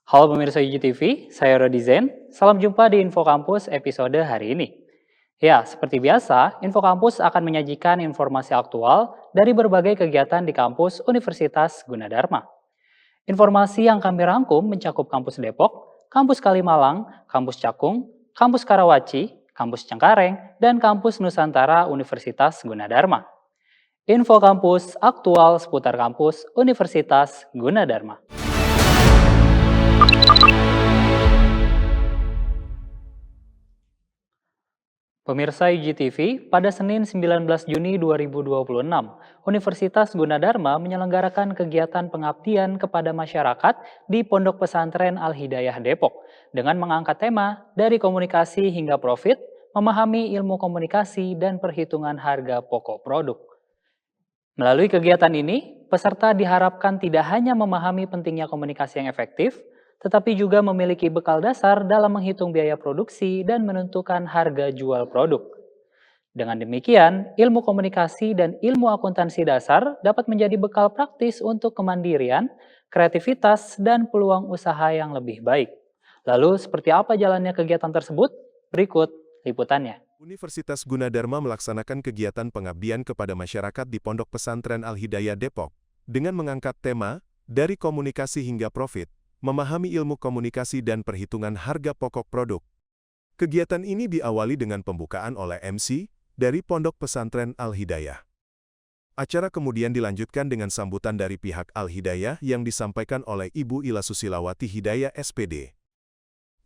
Halo pemirsa IGTV, saya Rodi Zen. Salam jumpa di Info Kampus episode hari ini. Ya, seperti biasa, Info Kampus akan menyajikan informasi aktual dari berbagai kegiatan di kampus Universitas Gunadarma. Informasi yang kami rangkum mencakup kampus Depok, kampus Kalimalang, kampus Cakung, kampus Karawaci, kampus Cengkareng, dan kampus Nusantara Universitas Gunadarma. Info Kampus aktual seputar kampus Universitas Gunadarma. Pemirsa IGTV, pada Senin 19 Juni 2026, Universitas Gunadarma menyelenggarakan kegiatan pengabdian kepada masyarakat di Pondok Pesantren Al-Hidayah Depok dengan mengangkat tema dari komunikasi hingga profit, memahami ilmu komunikasi dan perhitungan harga pokok produk. Melalui kegiatan ini, peserta diharapkan tidak hanya memahami pentingnya komunikasi yang efektif, tetapi juga memiliki bekal dasar dalam menghitung biaya produksi dan menentukan harga jual produk. Dengan demikian, ilmu komunikasi dan ilmu akuntansi dasar dapat menjadi bekal praktis untuk kemandirian, kreativitas, dan peluang usaha yang lebih baik. Lalu, seperti apa jalannya kegiatan tersebut? Berikut liputannya. Universitas Gunadarma melaksanakan kegiatan pengabdian kepada masyarakat di Pondok Pesantren Al-Hidayah Depok dengan mengangkat tema dari komunikasi hingga profit, memahami ilmu komunikasi dan perhitungan harga pokok produk. Kegiatan ini diawali dengan pembukaan oleh MC dari Pondok Pesantren Al-Hidayah. Acara kemudian dilanjutkan dengan sambutan dari pihak Al-Hidayah yang disampaikan oleh Ibu Ila Susilawati Hidayah SPD.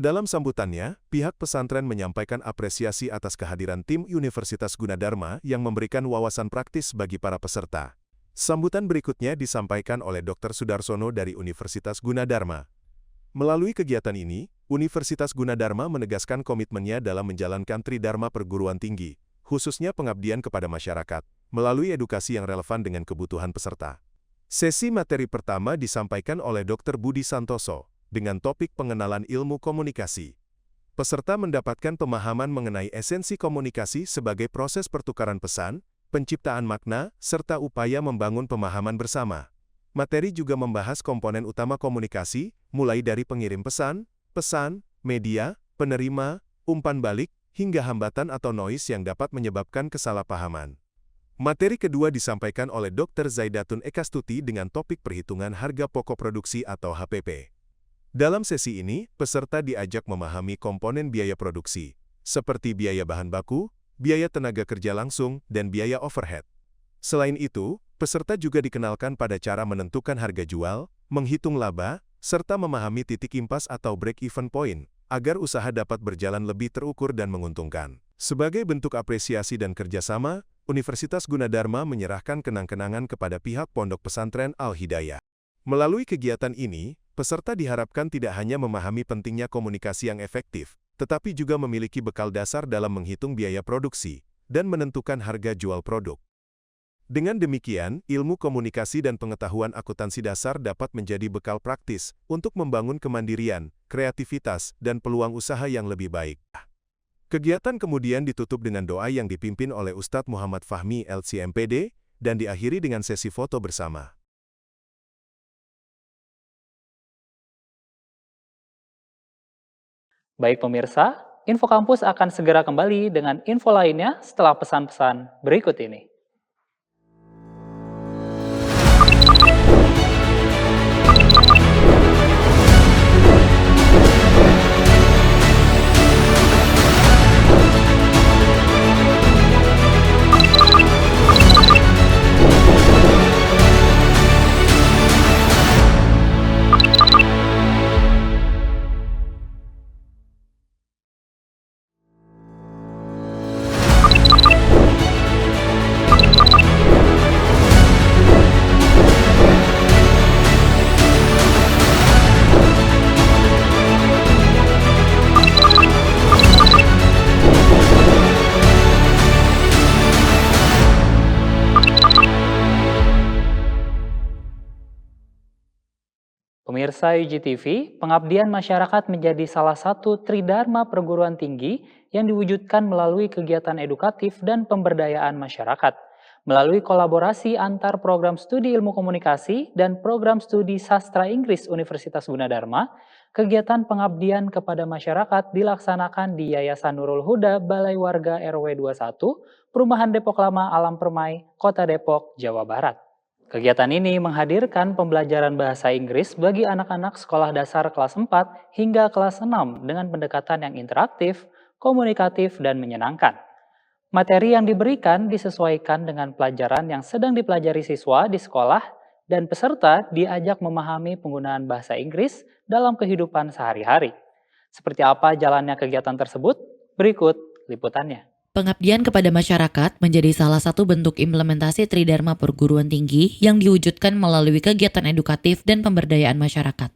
Dalam sambutannya, pihak pesantren menyampaikan apresiasi atas kehadiran tim Universitas Gunadarma yang memberikan wawasan praktis bagi para peserta. Sambutan berikutnya disampaikan oleh Dr. Sudarsono dari Universitas Gunadarma. Melalui kegiatan ini, Universitas Gunadarma menegaskan komitmennya dalam menjalankan Tridharma perguruan tinggi, khususnya pengabdian kepada masyarakat, melalui edukasi yang relevan dengan kebutuhan peserta. Sesi materi pertama disampaikan oleh Dr. Budi Santoso, dengan topik pengenalan ilmu komunikasi. Peserta mendapatkan pemahaman mengenai esensi komunikasi sebagai proses pertukaran pesan, penciptaan makna, serta upaya membangun pemahaman bersama. Materi juga membahas komponen utama komunikasi, mulai dari pengirim pesan, media, penerima, umpan balik, hingga hambatan atau noise yang dapat menyebabkan kesalahpahaman. Materi kedua disampaikan oleh Dr. Zaidatun Ekastuti dengan topik perhitungan harga pokok produksi atau HPP. Dalam sesi ini, peserta diajak memahami komponen biaya produksi, seperti biaya bahan baku, biaya tenaga kerja langsung, dan biaya overhead. Selain itu, peserta juga dikenalkan pada cara menentukan harga jual, menghitung laba, serta memahami titik impas atau break-even point, agar usaha dapat berjalan lebih terukur dan menguntungkan. Sebagai bentuk apresiasi dan kerjasama, Universitas Gunadarma menyerahkan kenang-kenangan kepada pihak Pondok Pesantren Al-Hidayah. Melalui kegiatan ini, peserta diharapkan tidak hanya memahami pentingnya komunikasi yang efektif, tetapi juga memiliki bekal dasar dalam menghitung biaya produksi dan menentukan harga jual produk. Dengan demikian, ilmu komunikasi dan pengetahuan akuntansi dasar dapat menjadi bekal praktis untuk membangun kemandirian, kreativitas, dan peluang usaha yang lebih baik. Kegiatan kemudian ditutup dengan doa yang dipimpin oleh Ustadz Muhammad Fahmi LCMPD dan diakhiri dengan sesi foto bersama. Baik pemirsa, Info Kampus akan segera kembali dengan info lainnya setelah pesan-pesan berikut ini. Pemirsa IGTV, pengabdian masyarakat menjadi salah satu tridharma perguruan tinggi yang diwujudkan melalui kegiatan edukatif dan pemberdayaan masyarakat. Melalui kolaborasi antar program studi ilmu komunikasi dan program studi sastra Inggris Universitas Gunadarma, kegiatan pengabdian kepada masyarakat dilaksanakan di Yayasan Nurul Huda, Balai Warga RW 21, Perumahan Depok Lama Alam Permai, Kota Depok, Jawa Barat. Kegiatan ini menghadirkan pembelajaran bahasa Inggris bagi anak-anak sekolah dasar kelas 4 hingga kelas 6 dengan pendekatan yang interaktif, komunikatif, dan menyenangkan. Materi yang diberikan disesuaikan dengan pelajaran yang sedang dipelajari siswa di sekolah dan peserta diajak memahami penggunaan bahasa Inggris dalam kehidupan sehari-hari. Seperti apa jalannya kegiatan tersebut? Berikut liputannya. Pengabdian kepada masyarakat menjadi salah satu bentuk implementasi Tridharma Perguruan Tinggi yang diwujudkan melalui kegiatan edukatif dan pemberdayaan masyarakat.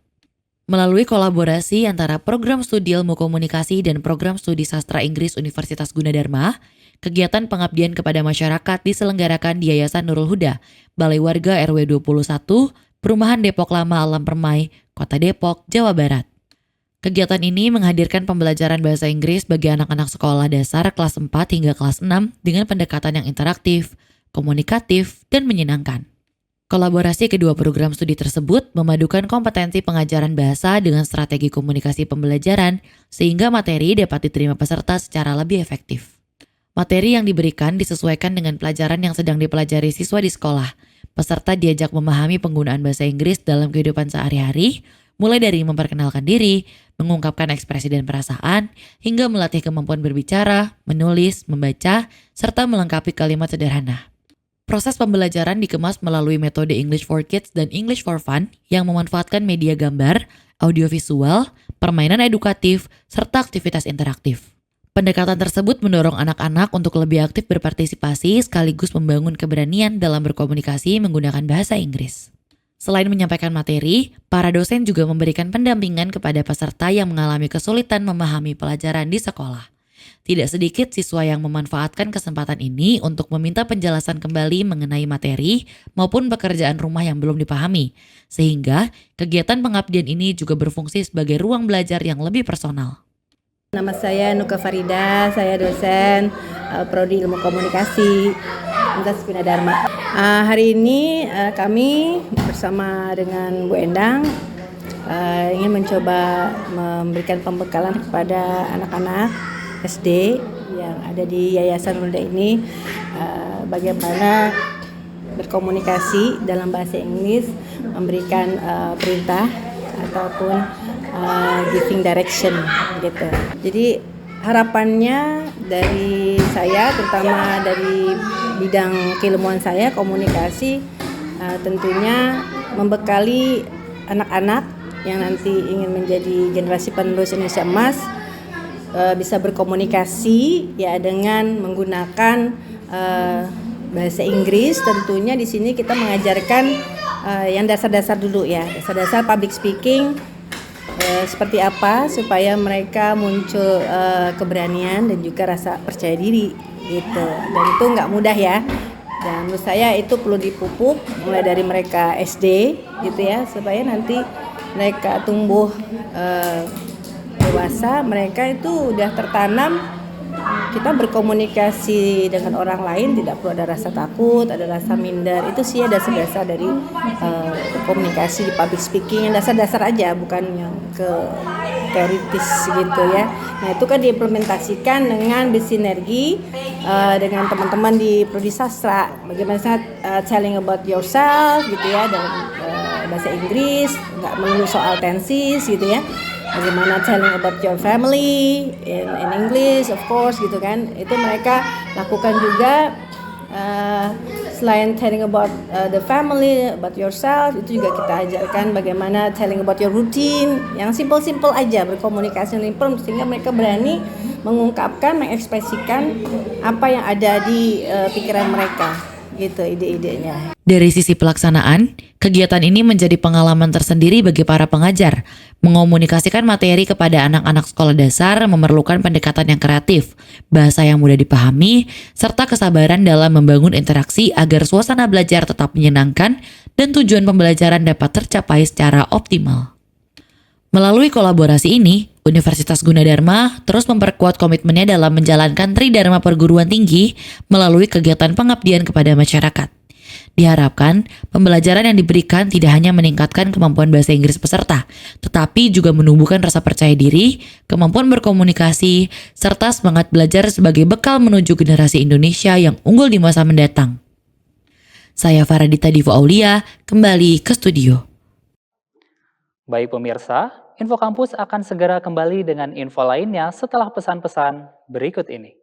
Melalui kolaborasi antara Program Studi Ilmu Komunikasi dan Program Studi Sastra Inggris Universitas Gunadarma, kegiatan pengabdian kepada masyarakat diselenggarakan di Yayasan Nurul Huda, Balai Warga RW 21, Perumahan Depok Lama Alam Permai, Kota Depok, Jawa Barat. Kegiatan ini menghadirkan pembelajaran bahasa Inggris bagi anak-anak sekolah dasar kelas 4 hingga kelas 6 dengan pendekatan yang interaktif, komunikatif, dan menyenangkan. Kolaborasi kedua program studi tersebut memadukan kompetensi pengajaran bahasa dengan strategi komunikasi pembelajaran sehingga materi dapat diterima peserta secara lebih efektif. Materi yang diberikan disesuaikan dengan pelajaran yang sedang dipelajari siswa di sekolah. Peserta diajak memahami penggunaan bahasa Inggris dalam kehidupan sehari-hari, mulai dari memperkenalkan diri, mengungkapkan ekspresi dan perasaan, hingga melatih kemampuan berbicara, menulis, membaca, serta melengkapi kalimat sederhana. Proses pembelajaran dikemas melalui metode English for Kids dan English for Fun yang memanfaatkan media gambar, audiovisual, permainan edukatif, serta aktivitas interaktif. Pendekatan tersebut mendorong anak-anak untuk lebih aktif berpartisipasi sekaligus membangun keberanian dalam berkomunikasi menggunakan bahasa Inggris. Selain menyampaikan materi, para dosen juga memberikan pendampingan kepada peserta yang mengalami kesulitan memahami pelajaran di sekolah. Tidak sedikit siswa yang memanfaatkan kesempatan ini untuk meminta penjelasan kembali mengenai materi maupun pekerjaan rumah yang belum dipahami, sehingga kegiatan pengabdian ini juga berfungsi sebagai ruang belajar yang lebih personal. Nama saya Nuka Farida, saya dosen Prodi Ilmu Komunikasi Universitas Gunadarma. Hari ini kami bersama dengan Bu Endang ingin mencoba memberikan pembekalan kepada anak-anak SD yang ada di Yayasan Huda ini bagaimana berkomunikasi dalam bahasa Inggris, memberikan perintah ataupun giving direction gitu. Jadi harapannya dari saya, terutama dari bidang keilmuan saya komunikasi, tentunya membekali anak-anak yang nanti ingin menjadi generasi penerus Indonesia Emas bisa berkomunikasi ya dengan menggunakan bahasa Inggris. Tentunya di sini kita mengajarkan yang dasar-dasar dulu ya, dasar-dasar public speaking. Seperti apa supaya mereka muncul keberanian dan juga rasa percaya diri gitu. Dan itu nggak mudah ya. Dan menurut saya itu perlu dipupuk mulai dari mereka SD gitu ya, supaya nanti mereka tumbuh dewasa, mereka itu udah tertanam kita berkomunikasi dengan orang lain tidak perlu ada rasa takut, ada rasa minder. Itu sih ya dasar-dasar dari komunikasi di public speaking, yang dasar-dasar aja, bukan yang ke teoritis gitu ya. Nah itu kan diimplementasikan dengan bersinergi dengan teman-teman di Prodi Sastra. Bagaimana telling about yourself gitu ya dalam bahasa Inggris, nggak melulu soal tenses gitu ya. Bagaimana telling about your family in English of course gitu kan. Itu mereka lakukan juga selain telling about the family, about yourself, itu juga kita ajarkan bagaimana telling about your routine, yang simple-simple aja, berkomunikasi simple sehingga mereka berani mengungkapkan, mengekspresikan apa yang ada di pikiran mereka gitu, ide-idenya. Dari sisi pelaksanaan, kegiatan ini menjadi pengalaman tersendiri bagi para pengajar. Mengomunikasikan materi kepada anak-anak sekolah dasar memerlukan pendekatan yang kreatif, bahasa yang mudah dipahami, serta kesabaran dalam membangun interaksi agar suasana belajar tetap menyenangkan dan tujuan pembelajaran dapat tercapai secara optimal. Melalui kolaborasi ini, Universitas Gunadarma terus memperkuat komitmennya dalam menjalankan Tridharma Perguruan Tinggi melalui kegiatan pengabdian kepada masyarakat. Diharapkan, pembelajaran yang diberikan tidak hanya meningkatkan kemampuan bahasa Inggris peserta, tetapi juga menumbuhkan rasa percaya diri, kemampuan berkomunikasi, serta semangat belajar sebagai bekal menuju generasi Indonesia yang unggul di masa mendatang. Saya Faradita Diva Aulia, kembali ke studio. Baik pemirsa, Info Kampus akan segera kembali dengan info lainnya setelah pesan-pesan berikut ini.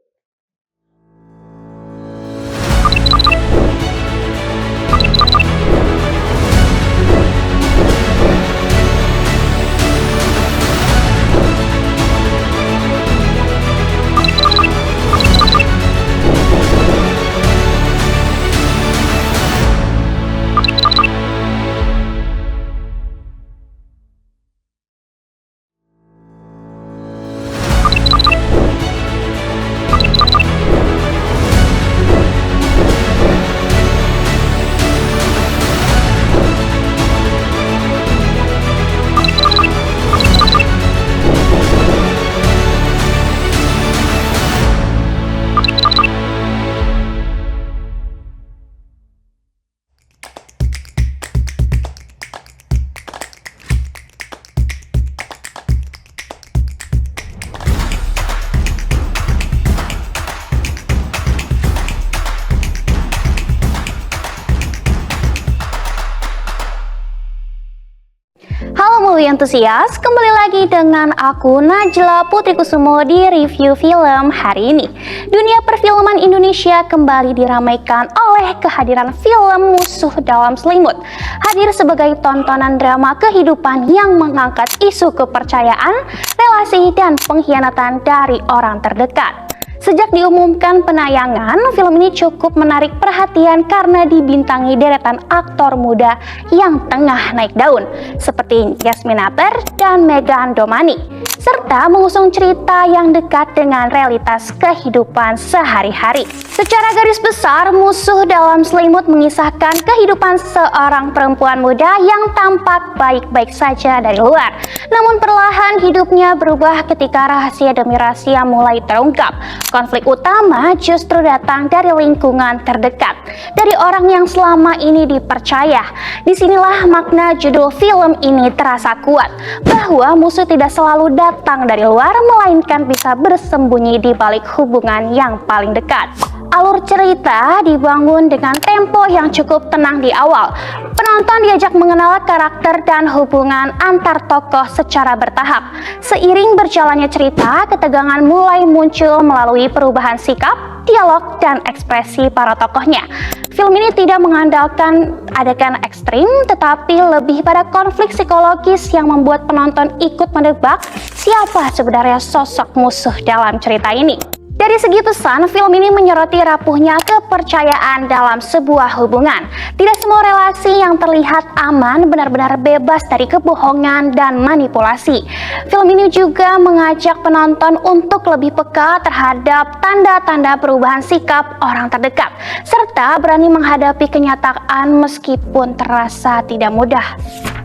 Movie Enthusiast, kembali lagi dengan aku Najla Putri Kusumo di review film hari ini. Dunia perfilman Indonesia kembali diramaikan oleh kehadiran film Musuh Dalam Selimut. Hadir sebagai tontonan drama kehidupan yang mengangkat isu kepercayaan, relasi, dan pengkhianatan dari orang terdekat. Sejak diumumkan penayangan, film ini cukup menarik perhatian karena dibintangi deretan aktor muda yang tengah naik daun, seperti Yasmin Aber dan Meghan Domani, serta mengusung cerita yang dekat dengan realitas kehidupan sehari-hari. Secara garis besar, Musuh Dalam Selimut mengisahkan kehidupan seorang perempuan muda yang tampak baik-baik saja dari luar. Namun perlahan hidupnya berubah ketika rahasia demi rahasia mulai terungkap. Konflik utama justru datang dari lingkungan terdekat, dari orang yang selama ini dipercaya. Disinilah makna judul film ini terasa kuat, bahwa musuh tidak selalu datang dari luar, melainkan bisa bersembunyi di balik hubungan yang paling dekat. Alur cerita dibangun dengan tempo yang cukup tenang di awal. Penonton diajak mengenal karakter dan hubungan antar tokoh secara bertahap. Seiring berjalannya cerita, ketegangan mulai muncul melalui perubahan sikap, dialog, dan ekspresi para tokohnya. Film ini tidak mengandalkan adegan ekstrim, tetapi lebih pada konflik psikologis yang membuat penonton ikut menebak siapa sebenarnya sosok musuh dalam cerita ini. Dari segi pesan, film ini menyoroti rapuhnya kepercayaan dalam sebuah hubungan. Tidak semua relasi yang terlihat aman benar-benar bebas dari kebohongan dan manipulasi. Film ini juga mengajak penonton untuk lebih peka terhadap tanda-tanda perubahan sikap orang terdekat, serta berani menghadapi kenyataan meskipun terasa tidak mudah.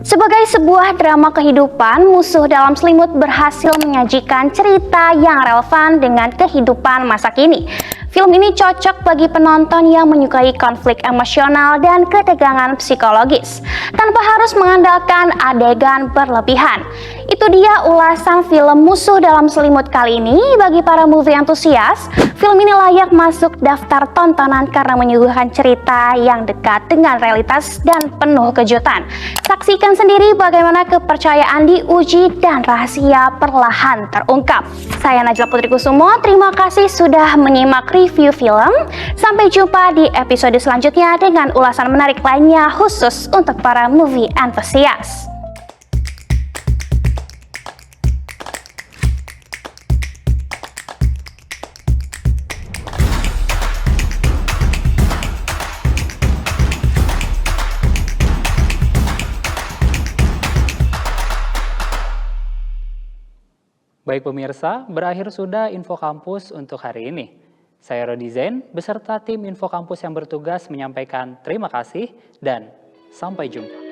Sebagai sebuah drama kehidupan, Musuh Dalam Selimut berhasil menyajikan cerita yang relevan dengan kehidupan masa kini. Film ini cocok bagi penonton yang menyukai konflik emosional dan ketegangan psikologis, tanpa harus mengandalkan adegan berlebihan. Itu dia ulasan film Musuh Dalam Selimut kali ini. Bagi para movie enthusiast, film ini layak masuk daftar tontonan karena menyuguhkan cerita yang dekat dengan realitas dan penuh kejutan. Saksikan sendiri bagaimana kepercayaan diuji dan rahasia perlahan terungkap. Saya Najla Putri Kusumo, terima kasih sudah menyimak review film. Sampai jumpa di episode selanjutnya dengan ulasan menarik lainnya khusus untuk para movie enthusiast. Baik pemirsa, berakhir sudah Info Kampus untuk hari ini. Saya Rodi Zain beserta tim Info Kampus yang bertugas menyampaikan terima kasih dan sampai jumpa.